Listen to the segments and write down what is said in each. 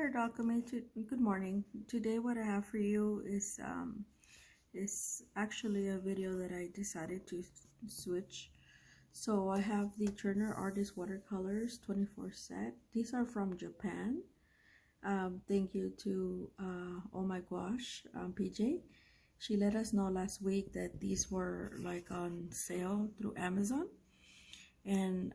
Art-Alchemy. Good morning. Today what I have for you is actually a video that I decided to switch. So I have the Turner Artist Watercolors 24 set. These are from Japan. Thank you to Oh My Gosh, PJ. She let us know last week that these were like on sale through Amazon, and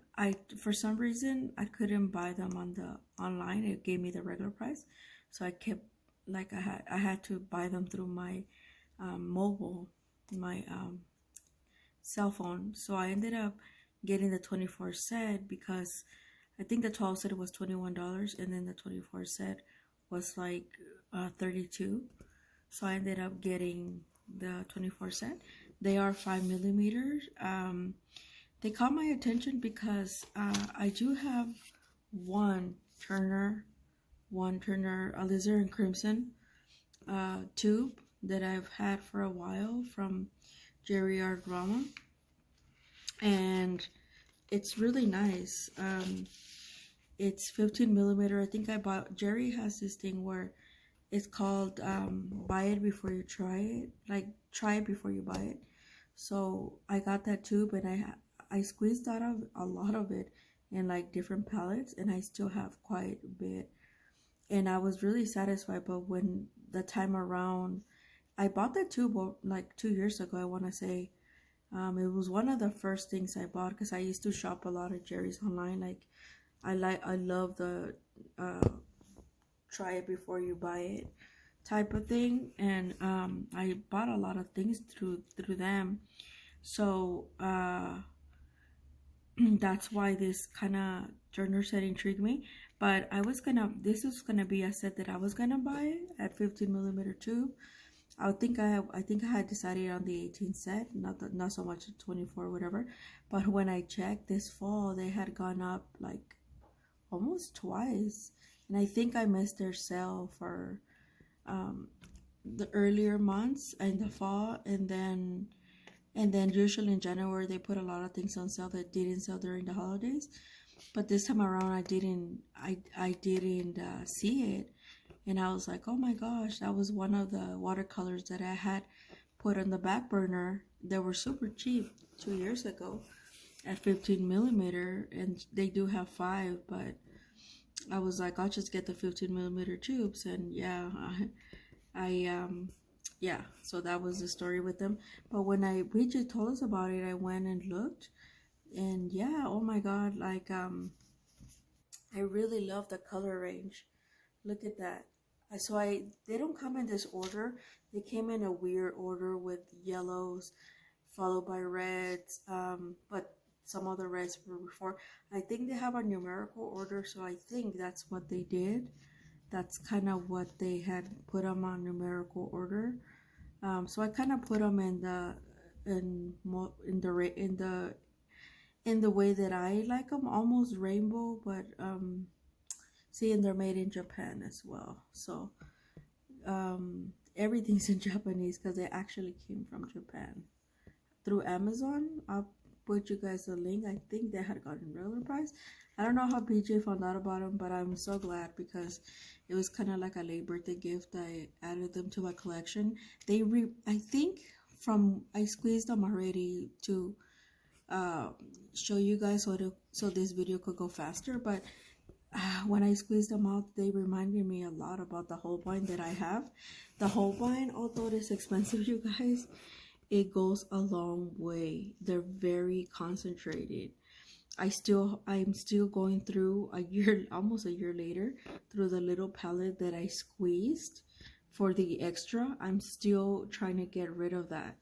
for some reason I couldn't buy them on the online. It gave me the regular price, so I kept like I had to buy them through my my cell phone. So I ended up getting the 24 set because I think the 12 set was $21, and then the 24 set was like 32. So I ended up getting the 24 set. They are 5 millimeters. They caught my attention because I do have one Turner alizarin crimson tube that I've had for a while from Jerry Art Drama, and it's really nice. It's 15 millimeter. I think I bought, Jerry has this thing where it's called buy it before you try it, like try it before you buy it. So I got that tube, and I squeezed out of a lot of it in like different palettes, and I still have quite a bit, and I was really satisfied. But when the time around, I bought that tube like 2 years ago, I want to say. It was one of the first things I bought because I used to shop a lot of Jerry's online. Like I love the try it before you buy it type of thing, and I bought a lot of things through them. So that's why this kind of Turner set intrigued me. But this was gonna be a set that I was gonna buy at 15 millimeter tube. I think I had decided on the 18 set, not so much 24 whatever. But when I checked this fall, they had gone up like almost twice, and I think I missed their sale for the earlier months in the fall, and then usually in January they put a lot of things on sale that didn't sell during the holidays. But this time around I didn't see it, and I was like, oh my gosh, that was one of the watercolors that I had put on the back burner. They were super cheap 2 years ago at 15 millimeter, and they do have 5, but I was like, I'll just get the 15 millimeter tubes. And yeah, yeah, so that was the story with them. But when Bridget told us about it, I went and looked, and yeah, oh my god, like I really love the color range. Look at that. So they don't come in this order. They came in a weird order with yellows followed by reds, but some other reds were before. I think they have a numerical order, so I think that's what they did. That's kind of what they had put them on numerical order. So I kind of put them in the way that I like them, almost rainbow, but see, and they're made in Japan as well. So everything's in Japanese because they actually came from Japan through Amazon. I'll put you guys a link. I think they had gotten regular price. I don't know how PJ found out about them, but I'm so glad because it was kind of like a late birthday gift. I added them to my collection. I think I squeezed them already to show you guys so this video could go faster, but when I squeezed them out, they reminded me a lot about the holbein that I have. The holbein, although it is expensive, you guys, it goes a long way. They're very concentrated. I'm still going through almost a year later, through the little palette that I squeezed for the extra. I'm still trying to get rid of that,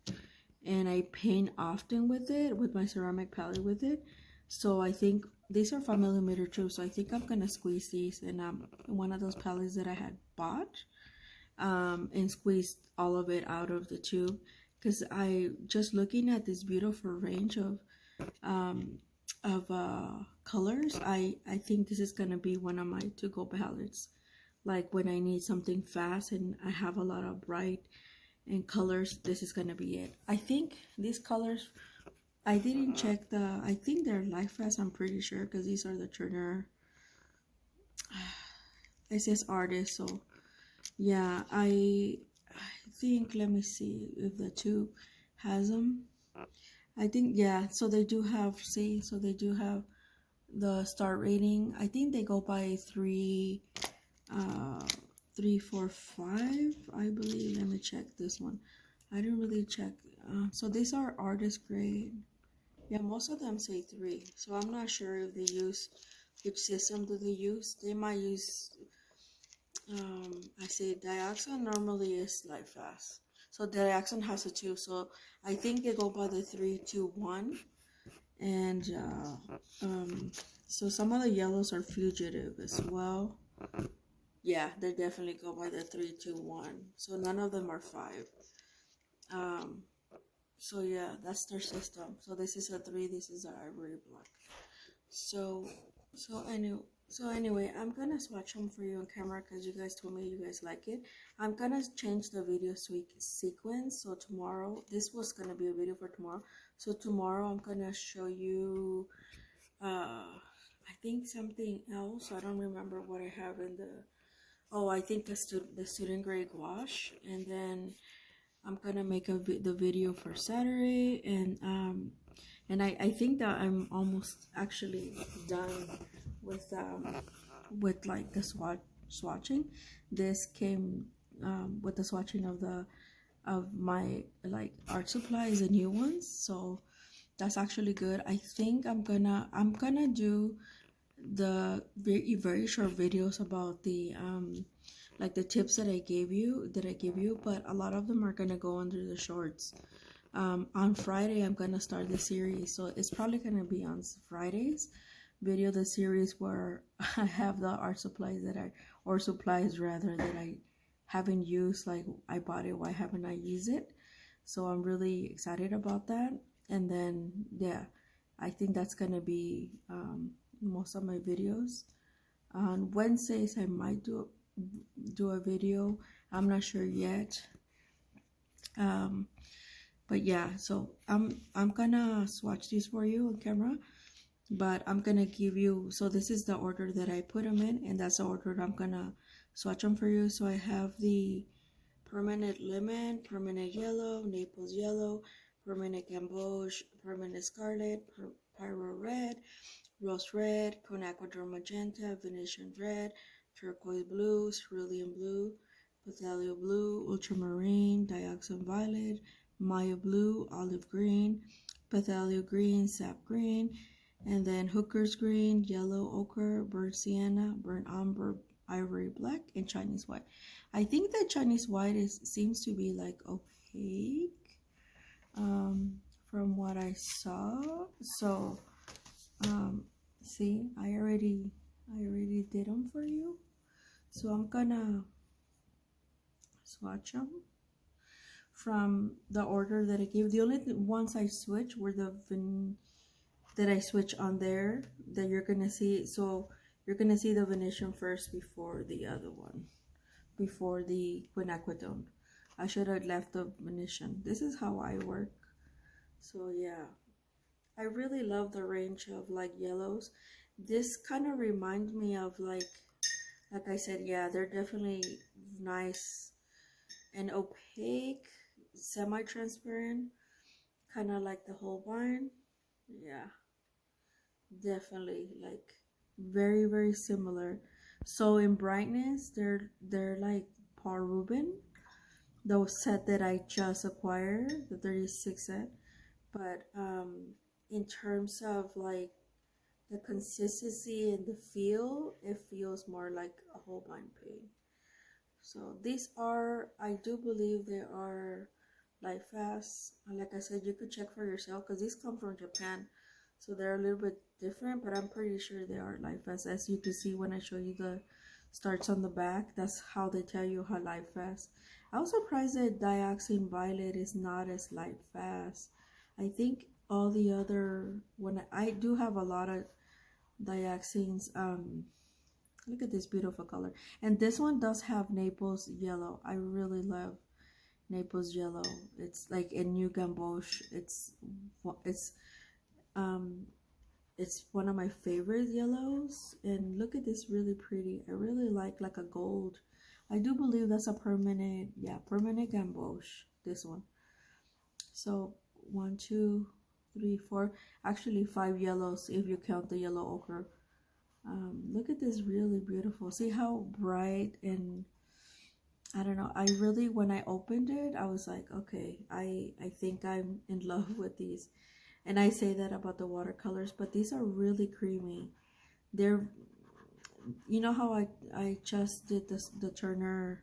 and I paint often with it, with my ceramic palette with it. So I think these are 5 millimeter tubes, so I think I'm gonna squeeze these in one of those palettes that I had bought, and squeeze all of it out of the tube, because I just looking at this beautiful range of colors. I think this is gonna be one of my to-go palettes, like when I need something fast and I have a lot of bright and colors. This is gonna be it. I think these colors, I didn't check I think they're light fast, I'm pretty sure, because these are the Turner It says artist, so yeah, I think, let me see if the tube has them. I think, yeah, so they do have, see, so they do have the star rating. I think they go by 3, 3, 4, 5, I believe. Let me check this one. I didn't really check. So these are artist grade. Yeah, most of them say 3. So I'm not sure if they use, which system do they use. They might use, I say dioxin normally is like fast. So dioxin has a 2. So I think they go by the 3, 2, 1. And so some of the yellows are fugitive as well. Yeah, they definitely go by the 3, 2, 1. So none of them are 5. So yeah, that's their system. So this is a 3, this is an ivory black. So anyway, I'm gonna swatch them for you on camera because you guys told me you guys like it. I'm gonna change the video sequence. So tomorrow, this was gonna be a video for tomorrow. So tomorrow I'm gonna show you I think something else. I don't remember what I have in the, oh, I think the student grade gouache, and then I'm gonna make the video for Saturday, and I think that I'm almost actually done with like the swatching. This came with the swatching of my like art supplies, the new ones, so that's actually good. I think I'm gonna do the very short videos about the like the tips that I gave you, but a lot of them are gonna go under the shorts. On Friday I'm gonna start the series, so it's probably gonna be on Friday's video, the series where I have the art supplies or supplies rather, that I haven't used. Like, I bought it, why haven't I used it? So I'm really excited about that. And then yeah, I think that's gonna be most of my videos. On Wednesdays I might do a video, I'm not sure yet. But yeah, so I'm gonna swatch these for you on camera, but I'm gonna give you, so this is the order that I put them in, and that's the order I'm gonna swatch them for you. So I have the permanent lemon, permanent yellow, Naples yellow, permanent gamboge, permanent scarlet, pyro red, rose red, quinacridone magenta, Venetian red, turquoise blue, cerulean blue, Pathalio blue, ultramarine, dioxin violet, Maya blue, olive green, Pathalio green, sap green, and then hooker's green, yellow ochre, burnt sienna, burnt umber, ivory black, and Chinese white. I think that Chinese white seems to be like opaque from what I saw. So see, I already did them for you, so I'm gonna swatch them from the order that I gave. The only ones I switched were that I switch on there that you're gonna see. So you're gonna see the Venetian first before the other one, before the quinacridone. I should have left the Venetian. This is how I work. So yeah, I really love the range of like yellows. This kind of reminds me of like I said, yeah, they're definitely nice and opaque, semi-transparent, kind of like the holbein. Yeah, definitely like very similar. So in brightness, they're like Paul Rubin, the set that I just acquired, the 36 set. But in terms of like the consistency and the feel, it feels more like a holbein paint. So these are, I do believe they are light fast. Like I said, you could check for yourself because these come from Japan, so they're a little bit different, but I'm pretty sure they are light fast. As you can see when I show you the starts on the back, that's how they tell you how light fast. I was surprised that dioxin violet is not as light fast. I think all the other, when I do have a lot of dioxins. Look at this beautiful color, and this one does have Naples yellow. I really love Naples yellow. It's like a new gamboge. It's it's one of my favorite yellows. And look at this, really pretty. I really like a gold. I do believe that's a permanent, yeah, permanent gamboge, this one. So 1, 2, 3, 4, actually 5 yellows if you count the yellow ochre. Look at this, really beautiful. See how bright, and I don't know, I really, when I opened it, I was like, okay, I think I'm in love with these. And I say that about the watercolors, but these are really creamy. They're, you know how I just did this, the Turner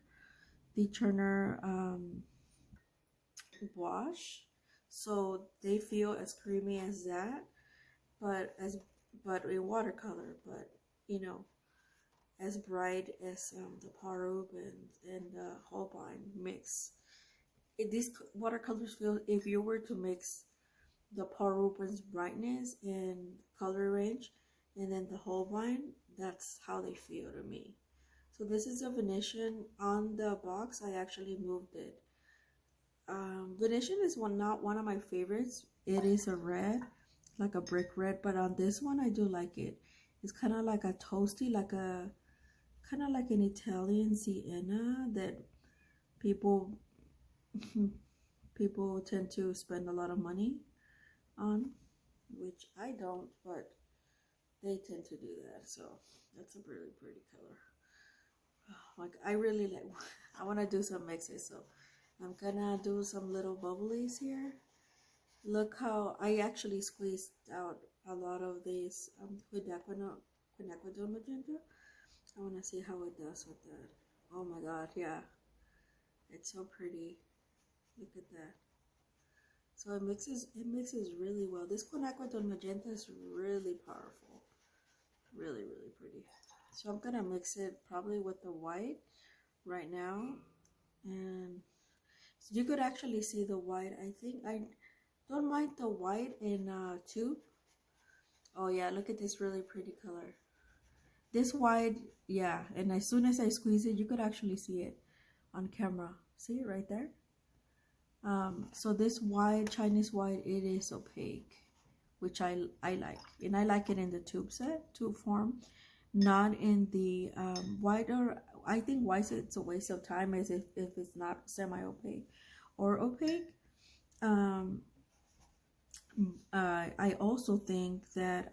wash, so they feel as creamy as that, but in watercolor, but you know, as bright as the Parube and the holbein mix. These watercolors feel, if you were to mix the Parube's brightness and color range and then the holbein, that's how they feel to me. So this is a Venetian. On the box I actually moved it. Venetian is not one of my favorites. It is a red, like a brick red, but on this one I do like it. It's kind of like a toasty, kind of like an Italian sienna that people tend to spend a lot of money on, which I don't, but they tend to do that. So that's a really pretty color. Like, I really like, I want to do some mixes, so I'm gonna do some little bubblies here. Look how I actually squeezed out a lot of these quinacridone magenta. I want to see how it does with that. Oh my god, yeah, it's so pretty. Look at that. So it mixes really well. This quinacridone magenta is really powerful, really pretty. So I'm gonna mix it probably with the white right now, and so you could actually see the white. I think I don't mind the white in tube. Oh yeah, look at this really pretty color. This white, yeah, and as soon as I squeeze it, you could actually see it on camera. See it right there? So this white, Chinese white, it is opaque, which I like. And I like it in the tube form, not in the white, or I think white, it's a waste of time as if it's not semi-opaque or opaque. I also think that,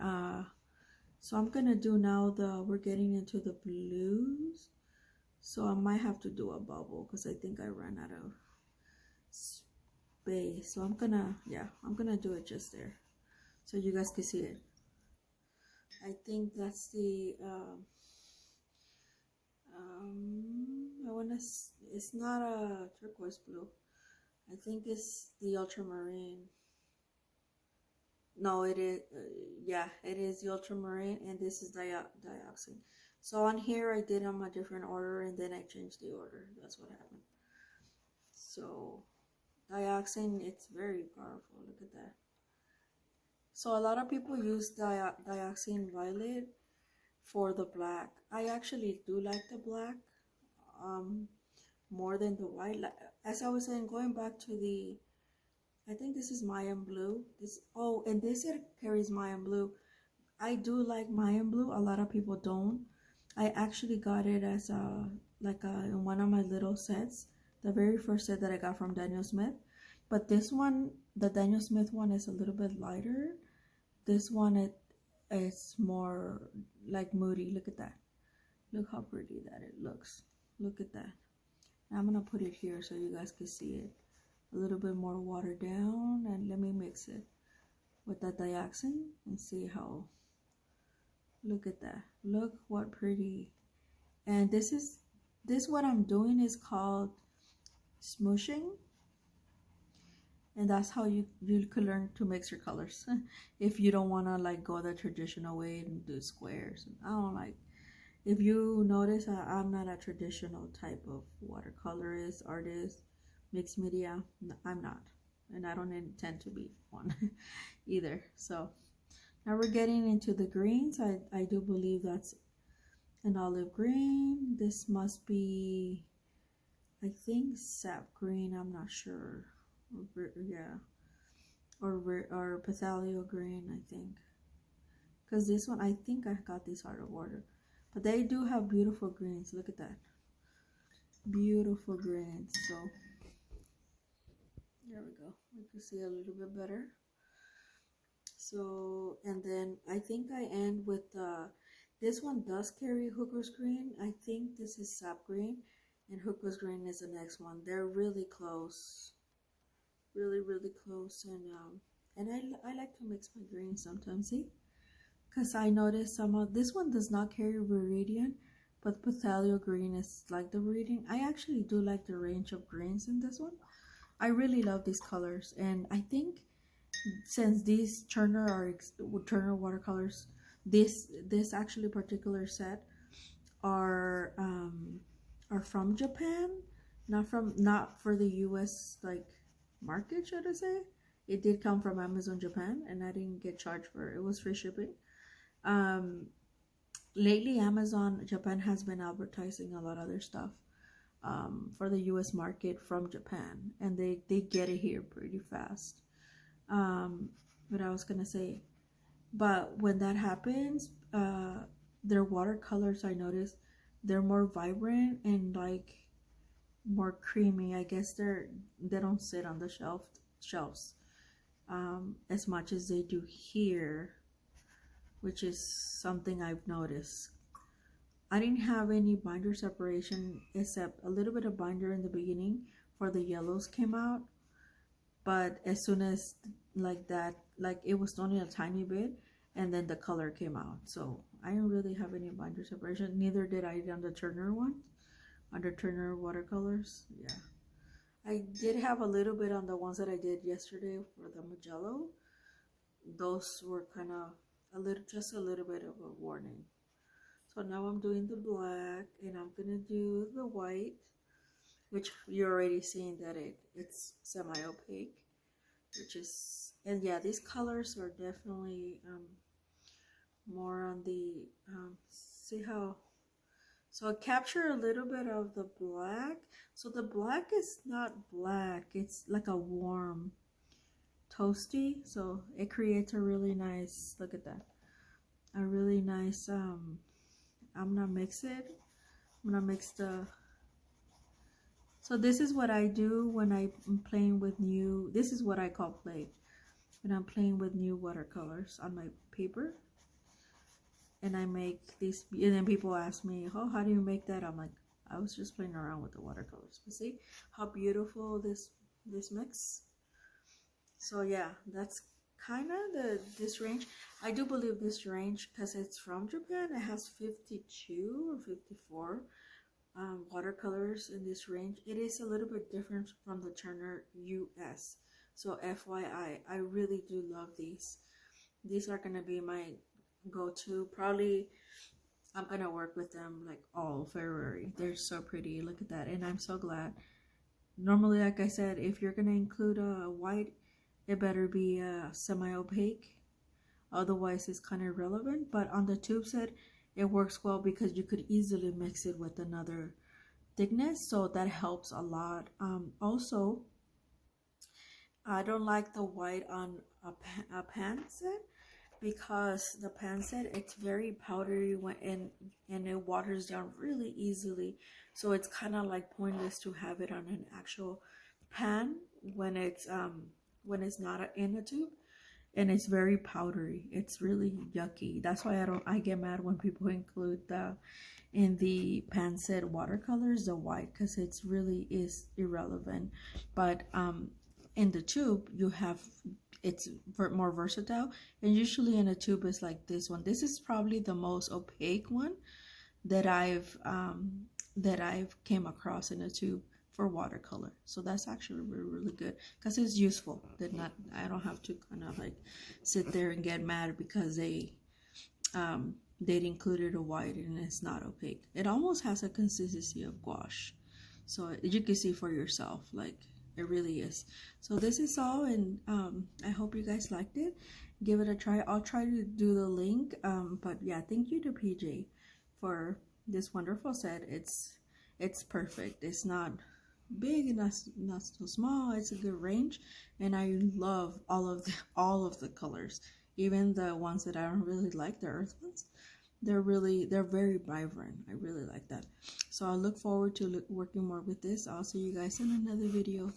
so I'm gonna do now we're getting into the blues. So I might have to do a bubble because I think I ran out of space. So I'm gonna do it just there so you guys can see it. I think that's the it's not a turquoise blue. I think it's the ultramarine. No, it is, yeah, it is the ultramarine, and this is dioxin. So on here I did them a different order, and then I changed the order. That's what happened. So dioxin, it's very powerful. Look at that. So a lot of people use dioxin violet for the black. I actually do like the black more than the white. As I was saying, going back to the, I think this is Mayan blue. And this here carries Mayan blue. I do like Mayan blue. A lot of people don't. I actually got it as in one of my little sets, the very first set that I got from Daniel Smith. But this one, the Daniel Smith one, is a little bit lighter. This one, it's more like moody. Look at that. Look how pretty that it looks. Look at that. Now I'm gonna put it here so you guys can see it a little bit more watered down, and let me mix it with that dioxin and see how. Look at that. Look what pretty. And this what I'm doing is called smooshing, and that's how you could learn to mix your colors if you don't want to like go the traditional way and do squares. I don't like, if you notice, I'm not a traditional type of watercolorist, artist, mixed media. I'm not, and I don't intend to be one either. So now we're getting into the greens. I do believe that's an olive green. This must be, I think, sap green. I'm not sure. Yeah, or Pathalio green, I think. because this one, I think I got this out of order. But they do have beautiful greens. Look at that. Beautiful greens. So there we go. You can see a little bit better. So, and then I think I end with this one does carry hooker's green. I think this is sap green, and hooker's green is the next one. They're really close, really close. And I like to mix my greens sometimes, see, because I noticed some of this one does not carry viridian, but Pathalio green is like the viridian. I actually do like the range of greens in this one. I really love these colors, and I think since these Turner watercolors, this actually particular set are from Japan, not for the US like market, should I say. It did come from Amazon Japan, and I didn't get charged for it. It was free shipping. Lately Amazon Japan has been advertising a lot of other stuff for the US market from Japan, and they get it here pretty fast. What I was gonna say, but when that happens, their watercolors, I noticed they're more vibrant and like more creamy. I guess they don't sit on the shelves as much as they do here, which is something I've noticed. I didn't have any binder separation except a little bit of binder in the beginning for the yellows came out, but as soon as like that, like it was only a tiny bit, and then the color came out. So I didn't really have any binder separation. Neither did I on the Turner one, under Turner watercolors. Yeah, I did have a little bit on the ones that I did yesterday for the Magello. Those were kind of just a little bit of a warning. So now I'm doing the black, and I'm gonna do the white, which you're already seeing that it's semi-opaque, which is, and yeah, these colors are definitely more on the see how, so I capture a little bit of the black. So the black is not black, it's like a warm toasty, so it creates a really nice, look at that, a really nice I'm gonna mix it. I'm gonna mix the, so this is what I do when I'm playing with new, this is what I call play, when I'm playing with new watercolors on my paper. And I make these, and then people ask me, oh, how do you make that? I'm like, I was just playing around with the watercolors. But see how beautiful this mix. So yeah, that's kind of this range. I do believe this range, because it's from Japan, it has 52 or 54 watercolors in this range. It is a little bit different from the Turner US, so FYI, I really do love these. These are gonna be my go-to. Probably I'm gonna work with them like all February. They're so pretty, look at that. And I'm so glad. Normally, like I said, if you're gonna include a white, it better be semi-opaque, otherwise it's kind of irrelevant. But on the tube set, it works well because you could easily mix it with another thickness, so that helps a lot. Also, I don't like the white on a pan set, because the pan set, it's very powdery and it waters down really easily, so it's kind of like pointless to have it on an actual pan when it's not in a tube, and it's very powdery. It's really yucky. That's why I get mad when people include in the pan set watercolors the white, because it's really is irrelevant. But in the tube, you have, it's more versatile, and usually in a tube is like this one. This is probably the most opaque one that I've came across in a tube for watercolor. So that's actually really good, because it's useful. I don't have to kind of like sit there and get mad because they included a white and it's not opaque. It almost has a consistency of gouache, so you can see for yourself, like it really is. So this is all, and I hope you guys liked it. Give it a try. I'll try to do the link, but yeah, thank you to PJ for this wonderful set. It's perfect. It's not big and not so small. It's a good range, and I love all of the colors. Even the ones that I don't really like, the earth ones, they're very vibrant. I really like that. So I look forward to working more with this. I'll see you guys in another video.